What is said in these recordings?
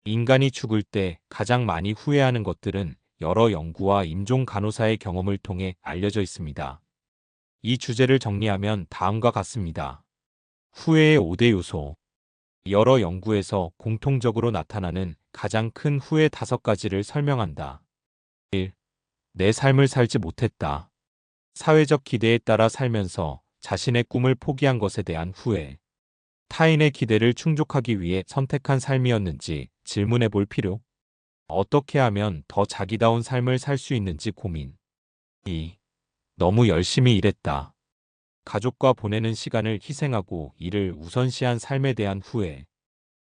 인간이 죽을 때 가장 많이 후회하는 것들은 여러 연구와 임종 간호사의 경험을 통해 알려져 있습니다. 이 주제를 정리하면 다음과 같습니다. 후회의 5대 요소. 여러 연구에서 공통적으로 나타나는 가장 큰 후회 5가지를 설명한다. 1. 내 삶을 살지 못했다. 사회적 기대에 따라 살면서 자신의 꿈을 포기한 것에 대한 후회. 타인의 기대를 충족하기 위해 선택한 삶이었는지 질문해 볼 필요. 어떻게 하면 더 자기다운 삶을 살 수 있는지 고민. 2. 너무 열심히 일했다. 가족과 보내는 시간을 희생하고 이를 우선시한 삶에 대한 후회.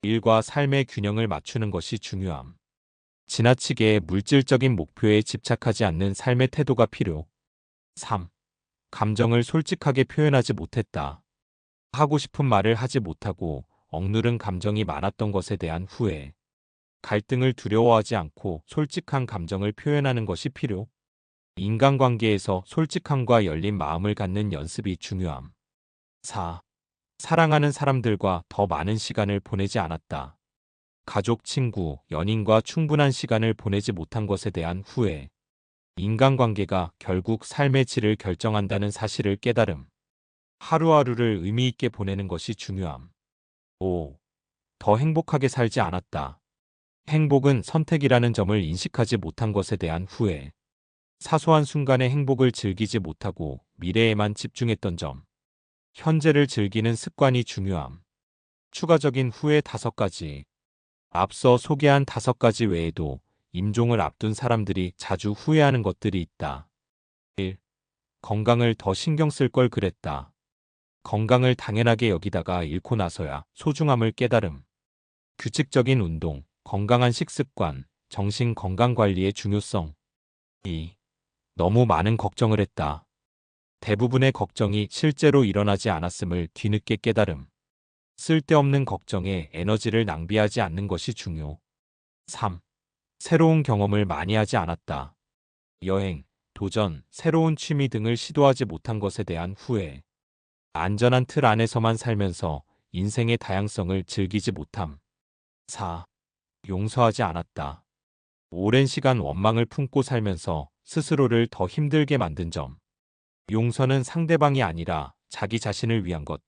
일과 삶의 균형을 맞추는 것이 중요함. 지나치게 물질적인 목표에 집착하지 않는 삶의 태도가 필요. 3. 감정을 솔직하게 표현하지 못했다. 하고 싶은 말을 하지 못하고 억누른 감정이 많았던 것에 대한 후회. 갈등을 두려워하지 않고 솔직한 감정을 표현하는 것이 필요. 인간관계에서 솔직함과 열린 마음을 갖는 연습이 중요함. 4. 사랑하는 사람들과 더 많은 시간을 보내지 않았다. 가족, 친구, 연인과 충분한 시간을 보내지 못한 것에 대한 후회. 인간관계가 결국 삶의 질을 결정한다는 사실을 깨달음. 하루하루를 의미 있게 보내는 것이 중요함. 5. 더 행복하게 살지 않았다. 행복은 선택이라는 점을 인식하지 못한 것에 대한 후회. 사소한 순간의 행복을 즐기지 못하고 미래에만 집중했던 점. 현재를 즐기는 습관이 중요함. 추가적인 후회 5가지. 앞서 소개한 5가지 외에도 임종을 앞둔 사람들이 자주 후회하는 것들이 있다. 1. 건강을 더 신경 쓸 걸 그랬다. 건강을 당연하게 여기다가 잃고 나서야 소중함을 깨달음. 규칙적인 운동, 건강한 식습관, 정신 건강 관리의 중요성. 2. 너무 많은 걱정을 했다. 대부분의 걱정이 실제로 일어나지 않았음을 뒤늦게 깨달음. 쓸데없는 걱정에 에너지를 낭비하지 않는 것이 중요. 3. 새로운 경험을 많이 하지 않았다. 여행, 도전, 새로운 취미 등을 시도하지 못한 것에 대한 후회. 안전한 틀 안에서만 살면서 인생의 다양성을 즐기지 못함. 4. 용서하지 않았다. 오랜 시간 원망을 품고 살면서 스스로를 더 힘들게 만든 점. 용서는 상대방이 아니라 자기 자신을 위한 것.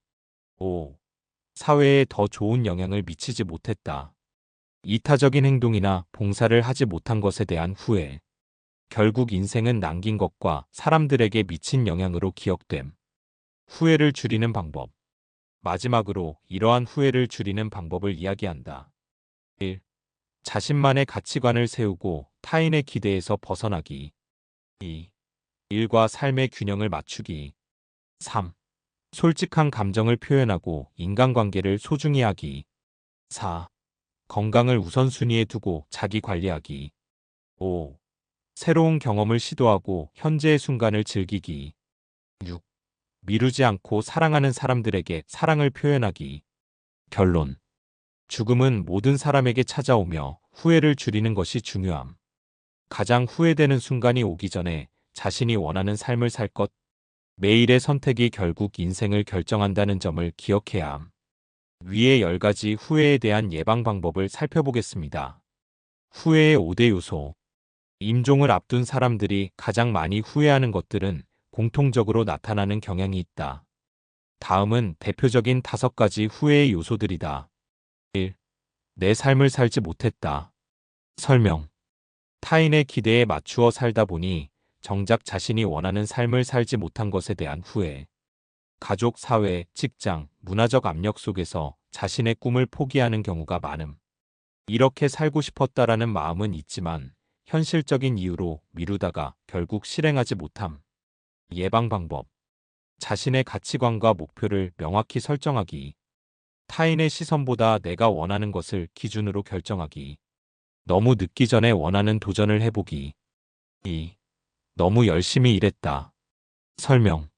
5. 사회에 더 좋은 영향을 미치지 못했다. 이타적인 행동이나 봉사를 하지 못한 것에 대한 후회. 결국 인생은 남긴 것과 사람들에게 미친 영향으로 기억됨. 후회를 줄이는 방법. 마지막으로 이러한 후회를 줄이는 방법을 이야기한다. 1. 자신만의 가치관을 세우고 타인의 기대에서 벗어나기. 2. 일과 삶의 균형을 맞추기. 3. 솔직한 감정을 표현하고 인간관계를 소중히 하기. 4. 건강을 우선순위에 두고 자기 관리하기. 5. 새로운 경험을 시도하고 현재의 순간을 즐기기. 6. 미루지 않고 사랑하는 사람들에게 사랑을 표현하기. 결론. 죽음은 모든 사람에게 찾아오며 후회를 줄이는 것이 중요함. 가장 후회되는 순간이 오기 전에 자신이 원하는 삶을 살 것. 매일의 선택이 결국 인생을 결정한다는 점을 기억해야 함. 위의 10가지 후회에 대한 예방 방법을 살펴보겠습니다. 후회의 5대 요소. 임종을 앞둔 사람들이 가장 많이 후회하는 것들은 공통적으로 나타나는 경향이 있다. 다음은 대표적인 5가지 후회의 요소들이다. 1. 내 삶을 살지 못했다. 설명. 타인의 기대에 맞추어 살다 보니 정작 자신이 원하는 삶을 살지 못한 것에 대한 후회. 가족, 사회, 직장, 문화적 압력 속에서 자신의 꿈을 포기하는 경우가 많음. 이렇게 살고 싶었다라는 마음은 있지만 현실적인 이유로 미루다가 결국 실행하지 못함. 예방 방법. 자신의 가치관과 목표를 명확히 설정하기. 타인의 시선보다 내가 원하는 것을 기준으로 결정하기. 너무 늦기 전에 원하는 도전을 해보기. 2. 너무 열심히 일했다. 설명.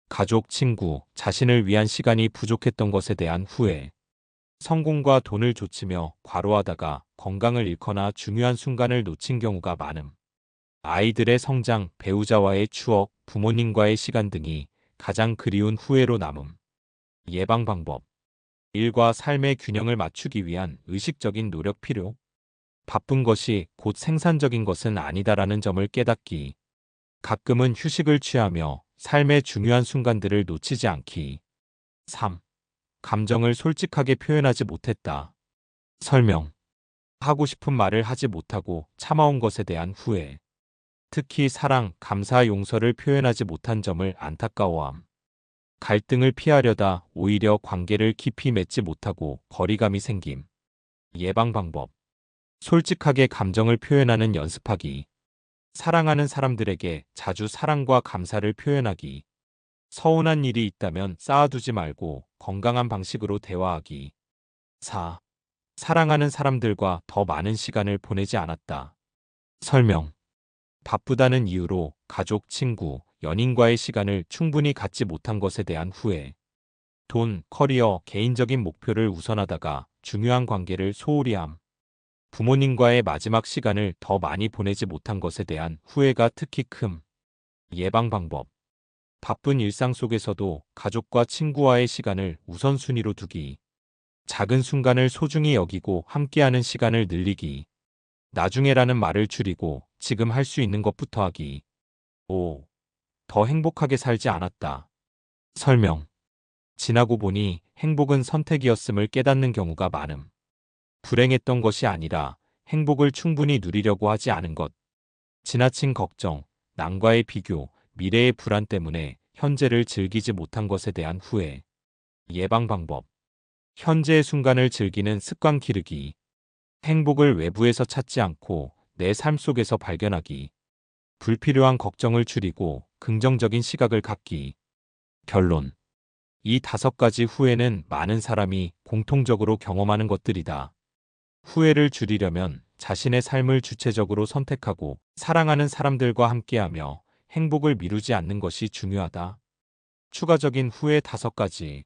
가족, 친구, 자신을 위한 시간이 부족했던 것에 대한 후회. 성공과 돈을 좇으며 과로하다가 건강을 잃거나 중요한 순간을 놓친 경우가 많음. 아이들의 성장, 배우자와의 추억, 부모님과의 시간 등이 가장 그리운 후회로 남음. 예방 방법. 일과 삶의 균형을 맞추기 위한 의식적인 노력 필요. 바쁜 것이 곧 생산적인 것은 아니다라는 점을 깨닫기. 가끔은 휴식을 취하며 삶의 중요한 순간들을 놓치지 않기. 3. 감정을 솔직하게 표현하지 못했다. 설명. 하고 싶은 말을 하지 못하고 참아온 것에 대한 후회. 특히 사랑, 감사, 용서를 표현하지 못한 점을 안타까워함. 갈등을 피하려다 오히려 관계를 깊이 맺지 못하고 거리감이 생김. 예방 방법. 솔직하게 감정을 표현하는 연습하기. 사랑하는 사람들에게 자주 사랑과 감사를 표현하기. 서운한 일이 있다면 쌓아두지 말고 건강한 방식으로 대화하기. 4. 사랑하는 사람들과 더 많은 시간을 보내지 않았다. 설명. 바쁘다는 이유로 가족, 친구, 연인과의 시간을 충분히 갖지 못한 것에 대한 후회. 돈, 커리어, 개인적인 목표를 우선하다가 중요한 관계를 소홀히 함. 부모님과의 마지막 시간을 더 많이 보내지 못한 것에 대한 후회가 특히 큼. 예방 방법. 바쁜 일상 속에서도 가족과 친구와의 시간을 우선순위로 두기. 작은 순간을 소중히 여기고 함께하는 시간을 늘리기. 나중에라는 말을 줄이고 지금 할 수 있는 것부터 하기. 5. 더 행복하게 살지 않았다. 설명. 지나고 보니 행복은 선택이었음을 깨닫는 경우가 많음. 불행했던 것이 아니라 행복을 충분히 누리려고 하지 않은 것. 지나친 걱정, 남과의 비교, 미래의 불안 때문에 현재를 즐기지 못한 것에 대한 후회. 예방 방법. 현재의 순간을 즐기는 습관 기르기. 행복을 외부에서 찾지 않고 내 삶 속에서 발견하기. 불필요한 걱정을 줄이고 긍정적인 시각을 갖기. 결론. 이 5가지 후회는 많은 사람이 공통적으로 경험하는 것들이다. 후회를 줄이려면 자신의 삶을 주체적으로 선택하고 사랑하는 사람들과 함께하며 행복을 미루지 않는 것이 중요하다. 추가적인 후회 5가지.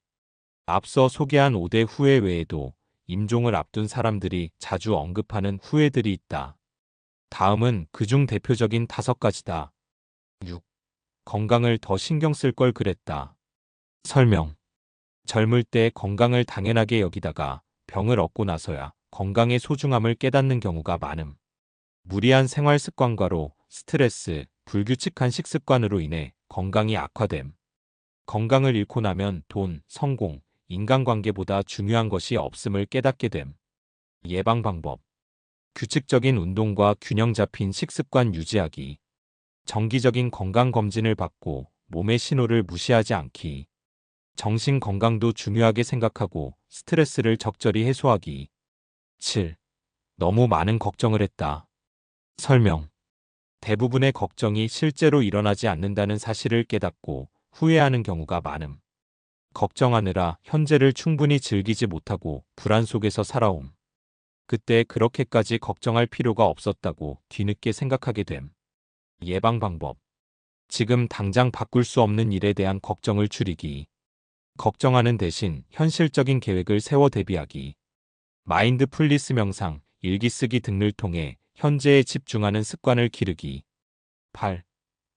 앞서 소개한 5대 후회 외에도 임종을 앞둔 사람들이 자주 언급하는 후회들이 있다. 다음은 그중 대표적인 5가지다. 6. 건강을 더 신경 쓸 걸 그랬다. 설명. 젊을 때 건강을 당연하게 여기다가 병을 얻고 나서야 건강의 소중함을 깨닫는 경우가 많음. 무리한 생활 습관과로 스트레스, 불규칙한 식습관으로 인해 건강이 악화됨. 건강을 잃고 나면 돈, 성공, 인간관계보다 중요한 것이 없음을 깨닫게 됨. 예방 방법. 규칙적인 운동과 균형 잡힌 식습관 유지하기. 정기적인 건강검진을 받고 몸의 신호를 무시하지 않기. 정신 건강도 중요하게 생각하고 스트레스를 적절히 해소하기. 7. 너무 많은 걱정을 했다. 설명. 대부분의 걱정이 실제로 일어나지 않는다는 사실을 깨닫고 후회하는 경우가 많음. 걱정하느라 현재를 충분히 즐기지 못하고 불안 속에서 살아옴. 그때 그렇게까지 걱정할 필요가 없었다고 뒤늦게 생각하게 됨. 예방 방법. 지금 당장 바꿀 수 없는 일에 대한 걱정을 줄이기. 걱정하는 대신 현실적인 계획을 세워 대비하기. 마인드풀리스 명상, 일기 쓰기 등을 통해 현재에 집중하는 습관을 기르기. 8.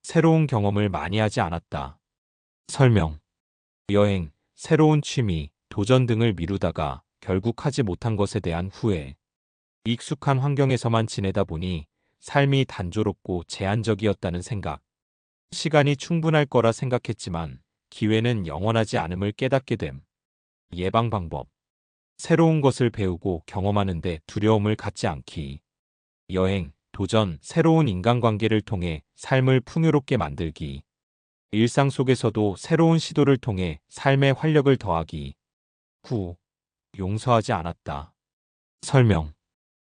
새로운 경험을 많이 하지 않았다. 설명. 여행, 새로운 취미, 도전 등을 미루다가 결국 하지 못한 것에 대한 후회. 익숙한 환경에서만 지내다 보니 삶이 단조롭고 제한적이었다는 생각. 시간이 충분할 거라 생각했지만 기회는 영원하지 않음을 깨닫게 됨. 예방 방법. 새로운 것을 배우고 경험하는데 두려움을 갖지 않기. 여행, 도전, 새로운 인간관계를 통해 삶을 풍요롭게 만들기. 일상 속에서도 새로운 시도를 통해 삶의 활력을 더하기. 9. 용서하지 않았다. 설명.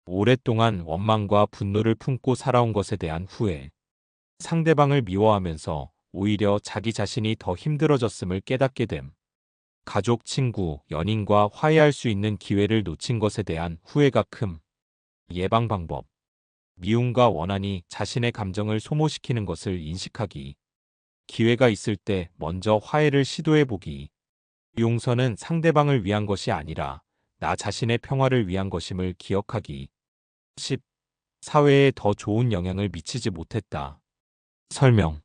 오랫동안 원망과 분노를 품고 살아온 것에 대한 후회. 상대방을 미워하면서 오히려 자기 자신이 더 힘들어졌음을 깨닫게 됨. 가족, 친구, 연인과 화해할 수 있는 기회를 놓친 것에 대한 후회가 큼. 예방 방법. 미움과 원한이 자신의 감정을 소모시키는 것을 인식하기. 기회가 있을 때 먼저 화해를 시도해보기. 용서는 상대방을 위한 것이 아니라 나 자신의 평화를 위한 것임을 기억하기. 10. 사회에 더 좋은 영향을 미치지 못했다. 설명.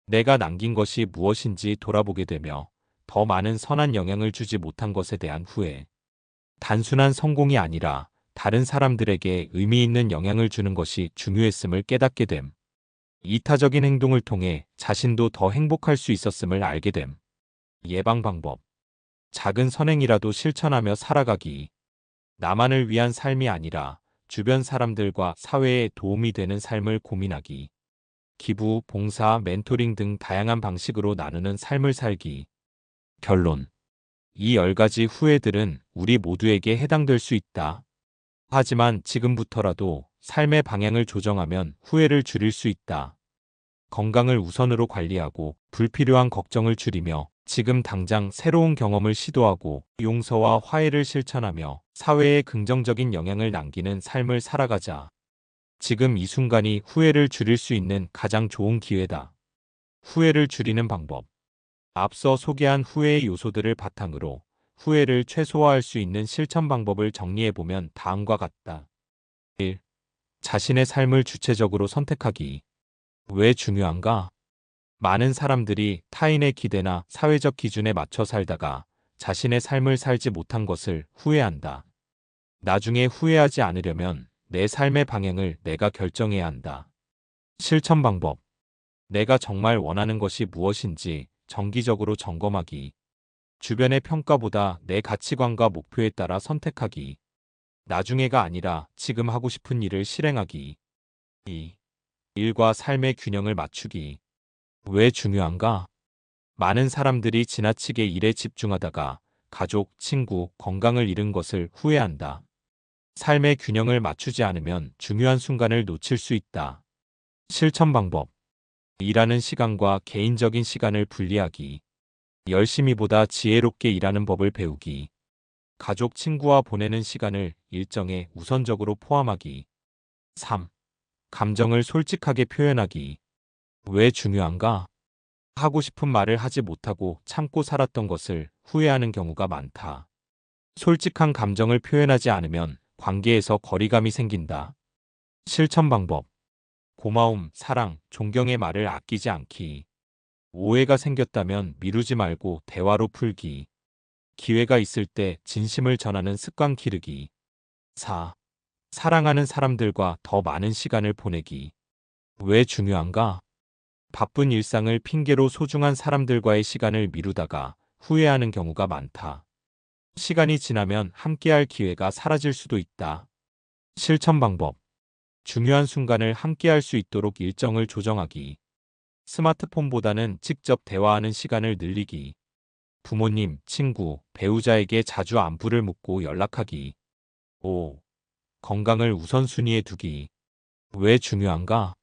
내가 남긴 것이 무엇인지 돌아보게 되며 더 많은 선한 영향을 주지 못한 것에 대한 후회. 단순한 성공이 아니라 다른 사람들에게 의미 있는 영향을 주는 것이 중요했음을 깨닫게 됨. 이타적인 행동을 통해 자신도 더 행복할 수 있었음을 알게 됨. 예방 방법. 작은 선행이라도 실천하며 살아가기. 나만을 위한 삶이 아니라 주변 사람들과 사회에 도움이 되는 삶을 고민하기. 기부, 봉사, 멘토링 등 다양한 방식으로 나누는 삶을 살기. 결론. 이 10가지 후회들은 우리 모두에게 해당될 수 있다. 하지만 지금부터라도 삶의 방향을 조정하면 후회를 줄일 수 있다. 건강을 우선으로 관리하고 불필요한 걱정을 줄이며 지금 당장 새로운 경험을 시도하고 용서와 화해를 실천하며 사회에 긍정적인 영향을 남기는 삶을 살아가자. 지금 이 순간이 후회를 줄일 수 있는 가장 좋은 기회다. 후회를 줄이는 방법. 앞서 소개한 후회의 요소들을 바탕으로 후회를 최소화할 수 있는 실천 방법을 정리해보면 다음과 같다. 1. 자신의 삶을 주체적으로 선택하기. 왜 중요한가? 많은 사람들이 타인의 기대나 사회적 기준에 맞춰 살다가 자신의 삶을 살지 못한 것을 후회한다. 나중에 후회하지 않으려면 내 삶의 방향을 내가 결정해야 한다. 실천 방법. 내가 정말 원하는 것이 무엇인지 정기적으로 점검하기. 주변의 평가보다 내 가치관과 목표에 따라 선택하기. 나중에가 아니라 지금 하고 싶은 일을 실행하기. 2. 일과 삶의 균형을 맞추기. 왜 중요한가? 많은 사람들이 지나치게 일에 집중하다가 가족, 친구, 건강을 잃은 것을 후회한다. 삶의 균형을 맞추지 않으면 중요한 순간을 놓칠 수 있다. 실천 방법. 일하는 시간과 개인적인 시간을 분리하기. 열심히보다 지혜롭게 일하는 법을 배우기. 가족, 친구와 보내는 시간을 일정에 우선적으로 포함하기. 3. 감정을 솔직하게 표현하기. 왜 중요한가? 하고 싶은 말을 하지 못하고 참고 살았던 것을 후회하는 경우가 많다. 솔직한 감정을 표현하지 않으면 관계에서 거리감이 생긴다. 실천 방법. 고마움, 사랑, 존경의 말을 아끼지 않기. 오해가 생겼다면 미루지 말고 대화로 풀기. 기회가 있을 때 진심을 전하는 습관 기르기. 4. 사랑하는 사람들과 더 많은 시간을 보내기. 왜 중요한가? 바쁜 일상을 핑계로 소중한 사람들과의 시간을 미루다가 후회하는 경우가 많다. 시간이 지나면 함께할 기회가 사라질 수도 있다. 실천 방법. 중요한 순간을 함께할 수 있도록 일정을 조정하기. 스마트폰보다는 직접 대화하는 시간을 늘리기. 부모님, 친구, 배우자에게 자주 안부를 묻고 연락하기. 5. 건강을 우선순위에 두기. 왜 중요한가?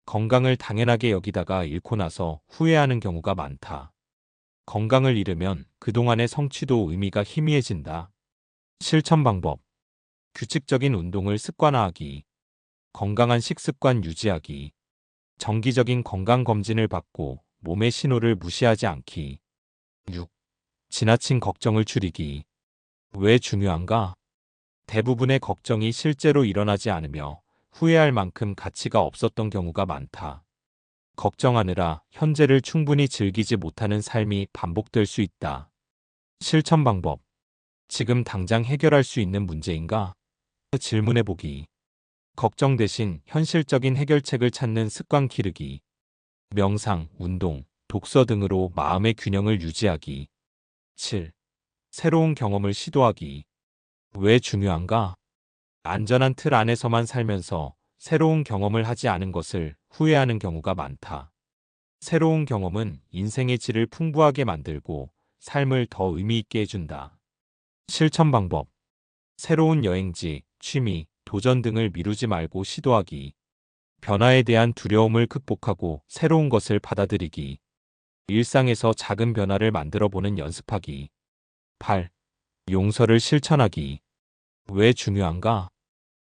건강을 당연하게 여기다가 잃고 나서 후회하는 경우가 많다. 건강을 잃으면 그동안의 성취도 의미가 희미해진다. 실천 방법. 규칙적인 운동을 습관화하기. 건강한 식습관 유지하기. 정기적인 건강검진을 받고 몸의 신호를 무시하지 않기. 6. 지나친 걱정을 줄이기. 왜 중요한가? 대부분의 걱정이 실제로 일어나지 않으며 후회할 만큼 가치가 없었던 경우가 많다. 걱정하느라 현재를 충분히 즐기지 못하는 삶이 반복될 수 있다. 실천 방법. 지금 당장 해결할 수 있는 문제인가? 질문해보기. 걱정 대신 현실적인 해결책을 찾는 습관 기르기. 명상, 운동, 독서 등으로 마음의 균형을 유지하기. 7. 새로운 경험을 시도하기. 왜 중요한가? 안전한 틀 안에서만 살면서 새로운 경험을 하지 않은 것을 후회하는 경우가 많다. 새로운 경험은 인생의 질을 풍부하게 만들고 삶을 더 의미 있게 해준다. 실천 방법. 새로운 여행지, 취미, 도전 등을 미루지 말고 시도하기. 변화에 대한 두려움을 극복하고 새로운 것을 받아들이기. 일상에서 작은 변화를 만들어 보는 연습하기. 8. 용서를 실천하기. 왜 중요한가?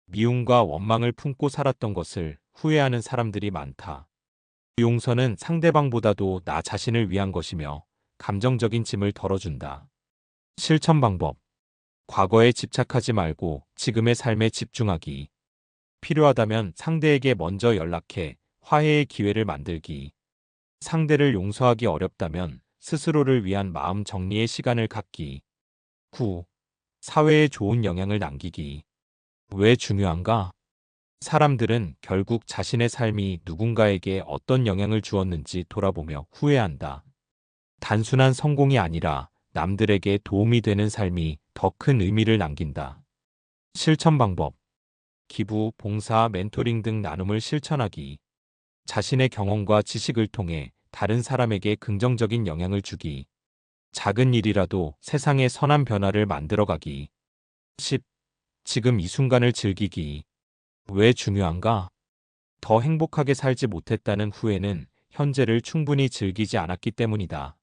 미움과 원망을 품고 살았던 것을 후회하는 사람들이 많다. 용서는 상대방보다도 나 자신을 위한 것이며 감정적인 짐을 덜어준다. 실천 방법. 과거에 집착하지 말고 지금의 삶에 집중하기. 필요하다면 상대에게 먼저 연락해 화해의 기회를 만들기. 상대를 용서하기 어렵다면 스스로를 위한 마음 정리의 시간을 갖기. 9. 사회에 좋은 영향을 남기기. 왜 중요한가? 사람들은 결국 자신의 삶이 누군가에게 어떤 영향을 주었는지 돌아보며 후회한다. 단순한 성공이 아니라 남들에게 도움이 되는 삶이 더 큰 의미를 남긴다. 실천 방법. 기부, 봉사, 멘토링 등 나눔을 실천하기. 자신의 경험과 지식을 통해 다른 사람에게 긍정적인 영향을 주기. 작은 일이라도 세상에 선한 변화를 만들어가기. 10. 지금 이 순간을 즐기기. 왜 중요한가? 더 행복하게 살지 못했다는 후회는 현재를 충분히 즐기지 않았기 때문이다.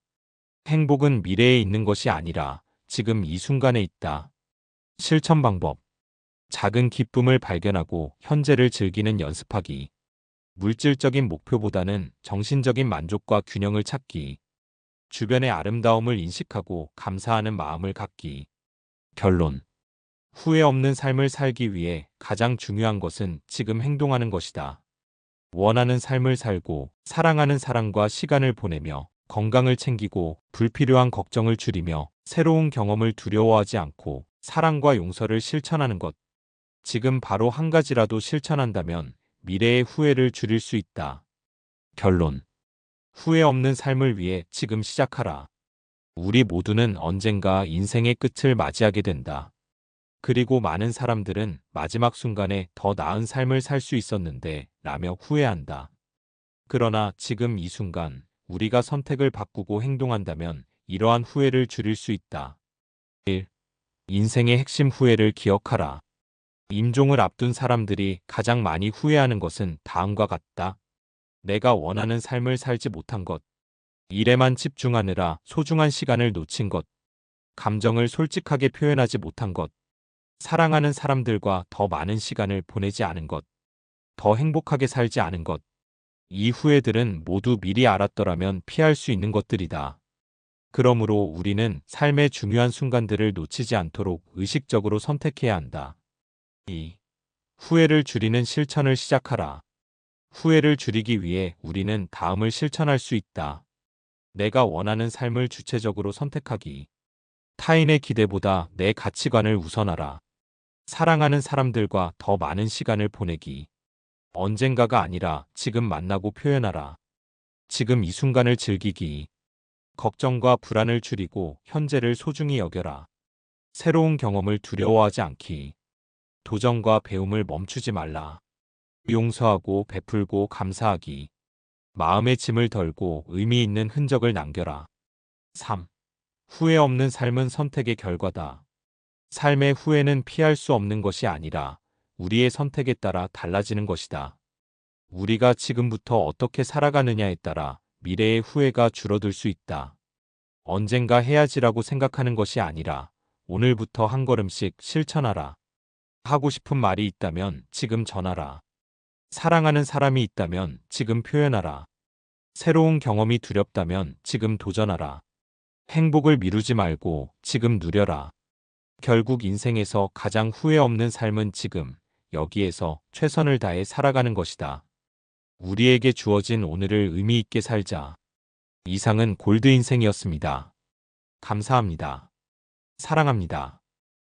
행복은 미래에 있는 것이 아니라 지금 이 순간에 있다. 실천 방법. 작은 기쁨을 발견하고 현재를 즐기는 연습하기. 물질적인 목표보다는 정신적인 만족과 균형을 찾기. 주변의 아름다움을 인식하고 감사하는 마음을 갖기. 결론. 후회 없는 삶을 살기 위해 가장 중요한 것은 지금 행동하는 것이다. 원하는 삶을 살고 사랑하는 사람과 시간을 보내며 건강을 챙기고 불필요한 걱정을 줄이며 새로운 경험을 두려워하지 않고 사랑과 용서를 실천하는 것. 지금 바로 한 가지라도 실천한다면 미래의 후회를 줄일 수 있다. 결론. 후회 없는 삶을 위해 지금 시작하라. 우리 모두는 언젠가 인생의 끝을 맞이하게 된다. 그리고 많은 사람들은 마지막 순간에 더 나은 삶을 살 수 있었는데 라며 후회한다. 그러나 지금 이 순간 우리가 선택을 바꾸고 행동한다면 이러한 후회를 줄일 수 있다. 1. 인생의 핵심 후회를 기억하라. 임종을 앞둔 사람들이 가장 많이 후회하는 것은 다음과 같다. 내가 원하는 삶을 살지 못한 것. 일에만 집중하느라 소중한 시간을 놓친 것. 감정을 솔직하게 표현하지 못한 것. 사랑하는 사람들과 더 많은 시간을 보내지 않은 것. 더 행복하게 살지 않은 것. 이 후회들은 모두 미리 알았더라면 피할 수 있는 것들이다. 그러므로 우리는 삶의 중요한 순간들을 놓치지 않도록 의식적으로 선택해야 한다. 2. 후회를 줄이는 실천을 시작하라. 후회를 줄이기 위해 우리는 다음을 실천할 수 있다. 내가 원하는 삶을 주체적으로 선택하기. 타인의 기대보다 내 가치관을 우선하라. 사랑하는 사람들과 더 많은 시간을 보내기. 언젠가가 아니라 지금 만나고 표현하라. 지금 이 순간을 즐기기. 걱정과 불안을 줄이고 현재를 소중히 여겨라. 새로운 경험을 두려워하지 않기. 도전과 배움을 멈추지 말라. 용서하고 베풀고 감사하기. 마음의 짐을 덜고 의미 있는 흔적을 남겨라. 3. 후회 없는 삶은 선택의 결과다. 삶의 후회는 피할 수 없는 것이 아니라 우리의 선택에 따라 달라지는 것이다. 우리가 지금부터 어떻게 살아가느냐에 따라 미래의 후회가 줄어들 수 있다. 언젠가 해야지라고 생각하는 것이 아니라 오늘부터 한 걸음씩 실천하라. 하고 싶은 말이 있다면 지금 전하라. 사랑하는 사람이 있다면 지금 표현하라. 새로운 경험이 두렵다면 지금 도전하라. 행복을 미루지 말고 지금 누려라. 결국 인생에서 가장 후회 없는 삶은 지금, 여기에서 최선을 다해 살아가는 것이다. 우리에게 주어진 오늘을 의미 있게 살자. 이상은 골드 인생이었습니다. 감사합니다. 사랑합니다.